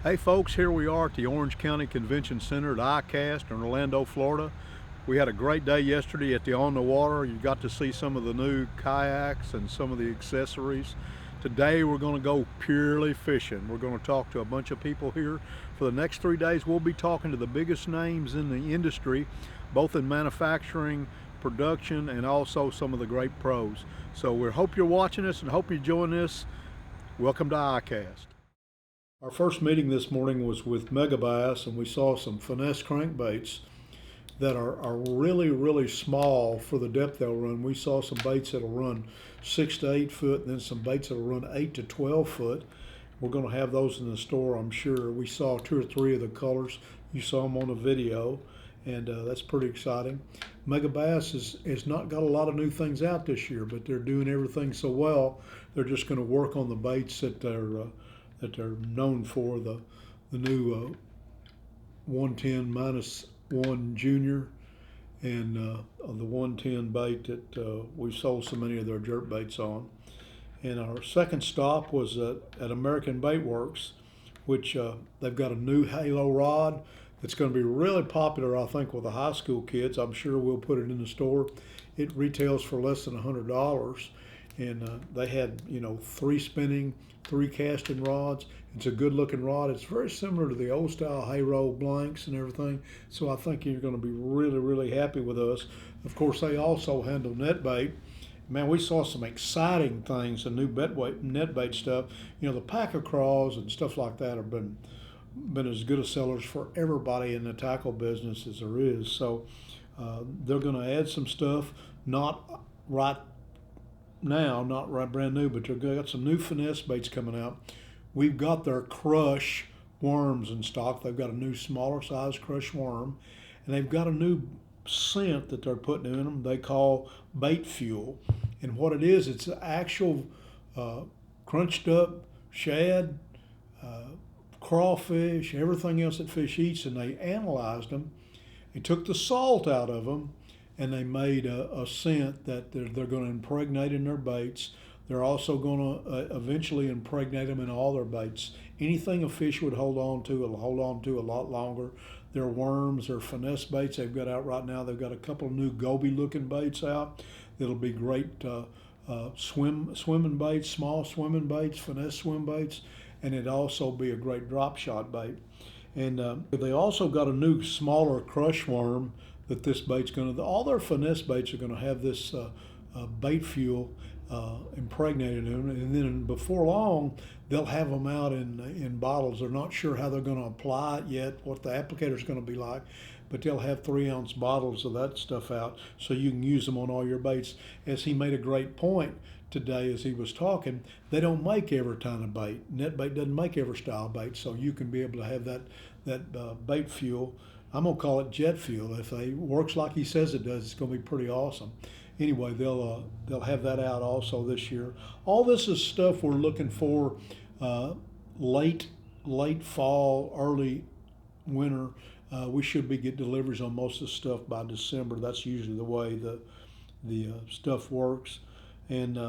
Hey folks, here we are at the Orange County Convention Center at ICAST in Orlando, Florida. We had a great day yesterday at the On the Water. You got to see some of the new kayaks and some of the accessories. Today we're going to go purely fishing. We're going to talk to a bunch of people here. For the next 3 days we'll be talking to the biggest names in the industry, both in manufacturing, production, and also some of the great pros. So we hope you're watching us and hope you join us. Welcome to ICAST. Our first meeting this morning was with Megabass, and we saw some finesse crankbaits that are really small for the depth they'll run. We saw some baits that'll run 6 to 8 foot, and then some baits that'll run 8 to 12 foot. We're going to have those in the store, I'm sure. We saw 2 or 3 of the colors. You saw them on the video, and that's pretty exciting. Megabass has not got a lot of new things out this year, but they're doing everything so well. They're just going to work on the baits that they're known for, the new 110 -1 Junior and the 110 bait that we've sold so many of their jerk baits on. And our second stop was at American Bait Works, which they've got a new Halo rod that's going to be really popular, I think, with the high school kids. I'm sure we'll put it in the store. It retails for less than $100. And they had, 3 spinning, 3 casting rods. It's a good looking rod. It's very similar to the old style Halo blanks and everything. So I think you're going to be really happy with us. Of course, they also handle net bait. Man, we saw some exciting things, the new net bait stuff. The packer craws and stuff like that have been as good as sellers for everybody in the tackle business as there is. So they're going to add some stuff, not right brand new, but they've got some new finesse baits coming out. We've got their crush worms in stock. They've got a new smaller size crush worm, and they've got a new scent that they're putting in them they call bait fuel. And what it is, it's actual crunched up shad, crawfish, everything else that fish eats, and they analyzed them. They took the salt out of them, and they made a scent that they're going to impregnate in their baits. They're also going to eventually impregnate them in all their baits. Anything a fish would hold on to, it'll hold on to a lot longer. Their worms, their finesse baits they've got out right now. They've got a couple of new goby-looking baits out that'll be great swimming baits, small swimming baits, finesse swim baits, and it'd also be a great drop shot bait. And they also got a new smaller crush worm that this bait's going to, all their finesse baits are going to have this bait fuel impregnated in them, and then before long they'll have them out in bottles. They're not sure how they're going to apply it yet, what the applicator's going to be like, but they'll have 3-ounce bottles of that stuff out so you can use them on all your baits. As he made a great point today as he was talking, they don't make every kind of bait. Net bait doesn't make every style bait, so you can be able to have that bait fuel. I'm gonna call it jet fuel. If it works like he says it does, it's gonna be pretty awesome. Anyway, they'll have that out also this year. All this is stuff we're looking for late fall, early winter. We should be getting deliveries on most of the stuff by December. That's usually the way the stuff works. And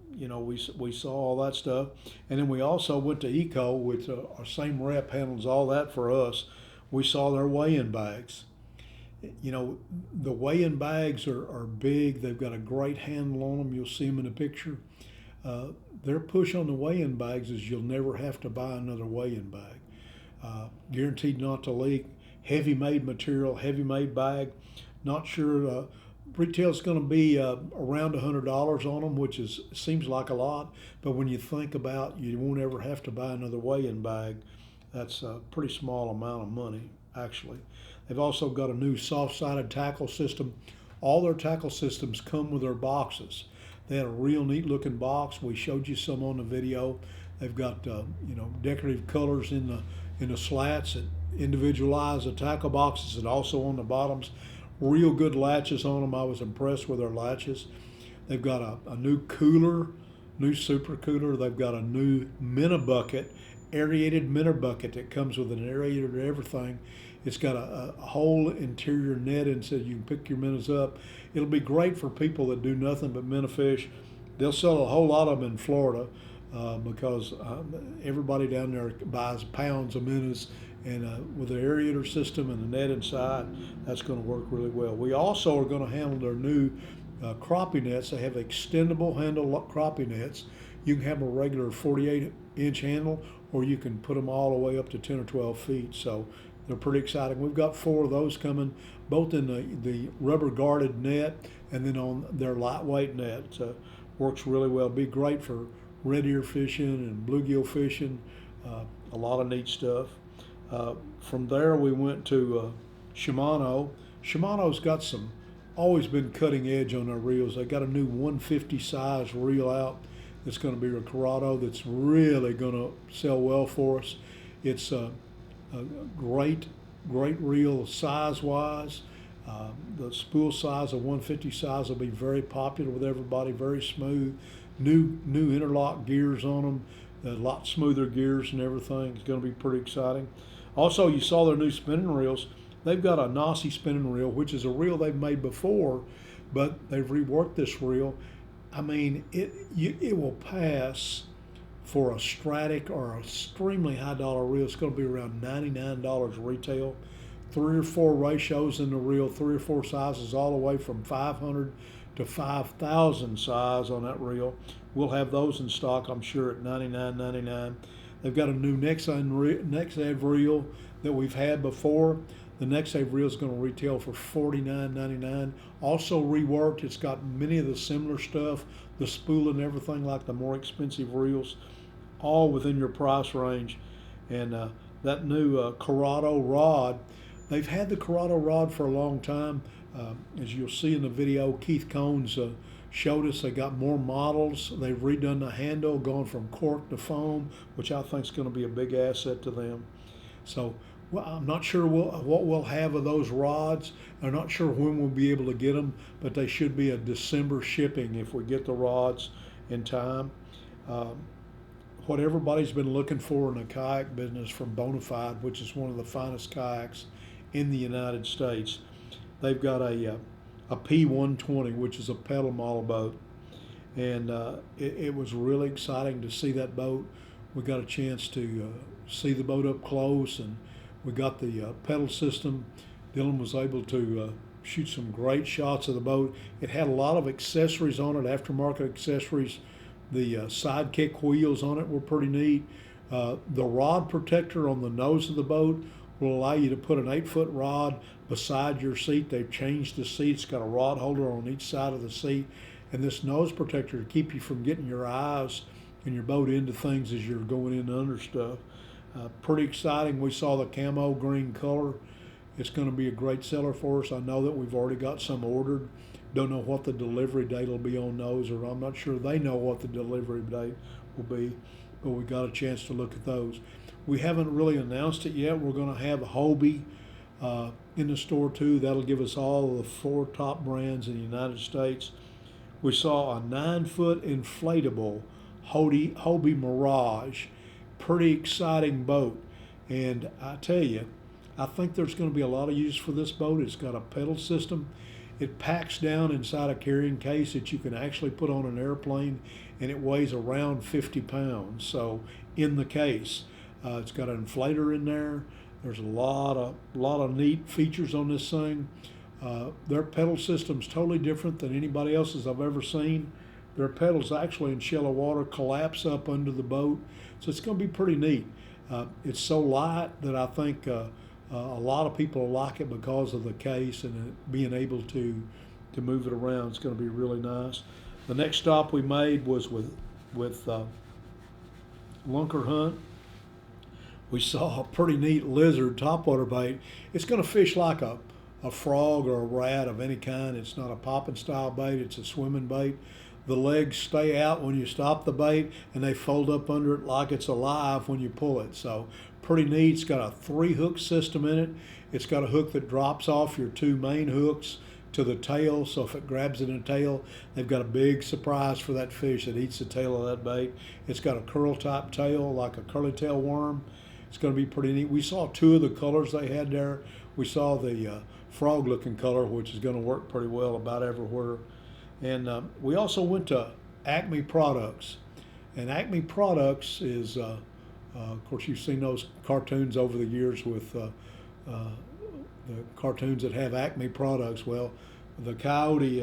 we saw all that stuff, and then we also went to Eco, which our same rep handles all that for us. We saw their weigh-in bags. The weigh-in bags are big. They've got a great handle on them. You'll see them in the picture. Their push on the weigh-in bags is you'll never have to buy another weigh-in bag. Guaranteed not to leak. Heavy-made material, heavy-made bag. Not sure. Retail's going to be around $100 on them, which seems like a lot. But when you think about you won't ever have to buy another weigh-in bag, that's a pretty small amount of money, actually. They've also got a new soft-sided tackle system. All their tackle systems come with their boxes. They had a real neat-looking box. We showed you some on the video. They've got decorative colors in the slats that individualize the tackle boxes, and also on the bottoms. Real good latches on them. I was impressed with their latches. They've got a new cooler, new super cooler. They've got a new minnow bucket, aerated minnow bucket that comes with an aerator and everything. It's got a whole interior net and so you can pick your minnows up. It'll be great for people that do nothing but minnow fish. They'll sell a whole lot of them in Florida. because everybody down there buys pounds of minnows, and with the aerator system and the net inside, that's going to work really well. We also are going to handle their new crappie nets. They have extendable handle crappie nets. You can have a regular 48-inch handle, or you can put them all the way up to 10 or 12 feet. So they're pretty exciting. We've got 4 of those coming, both in the rubber guarded net and then on their lightweight net. Works really well. Be great for red ear fishing and bluegill fishing. A lot of neat stuff. From there we went to Shimano. Shimano's got always been cutting edge on their reels. They got a new 150 size reel out that's going to be a Corrado that's really going to sell well for us. It's a great reel size wise. The spool size of 150 size will be very popular with everybody, very smooth. New interlock gears on them, a lot smoother gears and everything. It's going to be pretty exciting. Also, you saw their new spinning reels. They've got a Nasi spinning reel, which is a reel they've made before, but they've reworked this reel. I mean, it will pass for a Stratic or an extremely high dollar reel. It's going to be around $99 retail. 3 or 4 ratios in the reel, 3 or 4 sizes, all the way from 500 to 5,000 size on that reel. We'll have those in stock, I'm sure, at $99.99. They've got a new NexAv reel that we've had before. The NexAv reel is going to retail for $49.99. Also reworked. It's got many of the similar stuff, the spool and everything like the more expensive reels, all within your price range. And that new Corrado rod, they've had the Corrado rod for a long time. As you'll see in the video, Keith Cones showed us they got more models. They've redone the handle, gone from cork to foam, which I think is going to be a big asset to them. So I'm not sure what we'll have of those rods. I'm not sure when we'll be able to get them, but they should be a December shipping if we get the rods in time. What everybody's been looking for in the kayak business from Bonafide, which is one of the finest kayaks in the United States, they've got a P120, which is a pedal model boat, and it was really exciting to see that boat. We got a chance to see the boat up close, and we got the pedal system. Dylan was able to shoot some great shots of the boat. It had a lot of accessories on it, aftermarket accessories. The sidekick wheels on it were pretty neat. The rod protector on the nose of the boat will allow you to put an 8-foot rod beside your seat. They've changed the seat. It's got a rod holder on each side of the seat. And this nose protector to keep you from getting your eyes and your boat into things as you're going in under stuff. Pretty exciting. We saw the camo green color. It's going to be a great seller for us. I know that we've already got some ordered. Don't know what the delivery date will be on those, or I'm not sure they know what the delivery date will be, but we got a chance to look at those. We haven't really announced it yet. We're going to have Hobie in the store too. That'll give us all of the 4 top brands in the United States. We saw a 9-foot inflatable Hobie Mirage. Pretty exciting boat. And I tell you, I think there's going to be a lot of use for this boat. It's got a pedal system. It packs down inside a carrying case that you can actually put on an airplane, and it weighs around 50 pounds. So in the case, it's got an inflator in there. There's a lot of neat features on this thing. Their pedal system's totally different than anybody else's I've ever seen. Their pedals actually in shallow water collapse up under the boat, so it's going to be pretty neat. It's so light that I think a lot of people like it because of the case and it being able to move it around. It's going to be really nice. The next stop we made was with Lunker Hunt. We saw a pretty neat lizard topwater bait. It's going to fish like a frog or a rat of any kind. It's not a popping style bait, it's a swimming bait. The legs stay out when you stop the bait, and they fold up under it like it's alive when you pull it. So pretty neat. It's got a 3-hook system in it. It's got a hook that drops off your 2 main hooks to the tail, so if it grabs it in the tail, they've got a big surprise for that fish that eats the tail of that bait. It's got a curl type tail like a curly tail worm. It's going to be pretty neat. We saw 2 of the colors they had there. We saw the frog looking color, which is going to work pretty well about everywhere. And we also went to Acme Products. And Acme Products is, of course, you've seen those cartoons over the years with the cartoons that have Acme Products. Well, the Coyote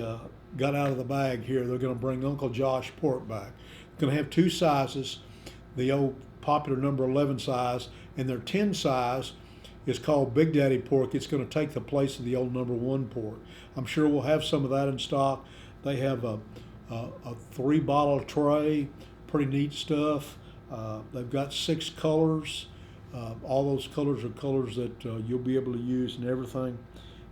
got out of the bag here. They're going to bring Uncle Josh pork back. They're going to have two sizes, the old popular number 11 size, and their 10 size is called Big Daddy pork. It's going to take the place of the old number 1 pork. I'm sure we'll have some of that in stock. They have a 3-bottle tray, pretty neat stuff. They've got 6 colors. All those colors are colors that you'll be able to use and everything.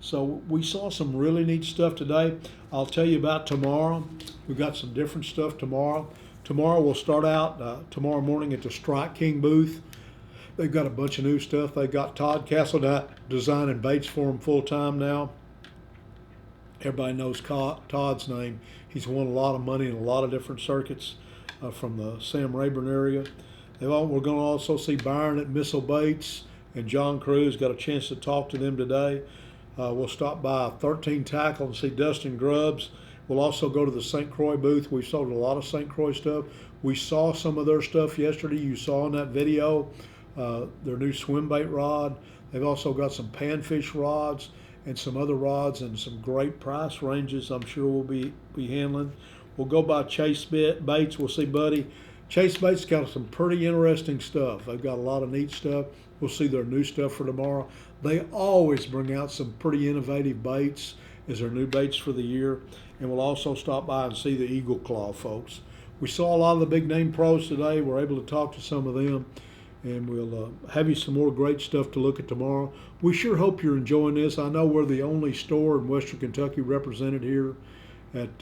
So we saw some really neat stuff today. I'll tell you about tomorrow. We've got some different stuff tomorrow. Tomorrow we'll start out tomorrow morning at the Strike King booth. They've got a bunch of new stuff. They've got Todd Castle designing baits for them full time now. Everybody knows Todd's name. He's won a lot of money in a lot of different circuits from the Sam Rayburn area. We're going to also see Byron at Missile Baits, and John Cruz. Got a chance to talk to them today. We'll stop by 13 Tackle and see Dustin Grubbs. We'll also go to the St. Croix booth. We sold a lot of St. Croix stuff. We saw some of their stuff yesterday. You saw in that video their new swim bait rod. They've also got some panfish rods and some other rods and some great price ranges I'm sure we'll be handling. We'll go by Chase Baits. We'll see Buddy. Chase Baits got some pretty interesting stuff. They've got a lot of neat stuff. We'll see their new stuff for tomorrow. They always bring out some pretty innovative baits as their new baits for the year. And we'll also stop by and see the Eagle Claw folks. We saw a lot of the big name pros today. We're able to talk to some of them. And we'll have you some more great stuff to look at tomorrow. We sure hope you're enjoying this. I know we're the only store in Western Kentucky represented here at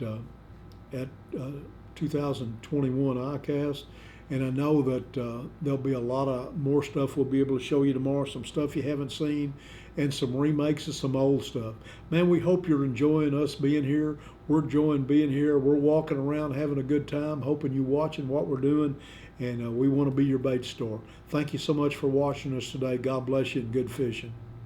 2021 ICAST, and I know that there'll be a lot of more stuff we'll be able to show you tomorrow, some stuff you haven't seen, and some remakes of some old stuff. Man, we hope you're enjoying us being here. We're enjoying being here. We're walking around having a good time, hoping you're watching what we're doing, and we want to be your bait store. Thank you so much for watching us today. God bless you and good fishing.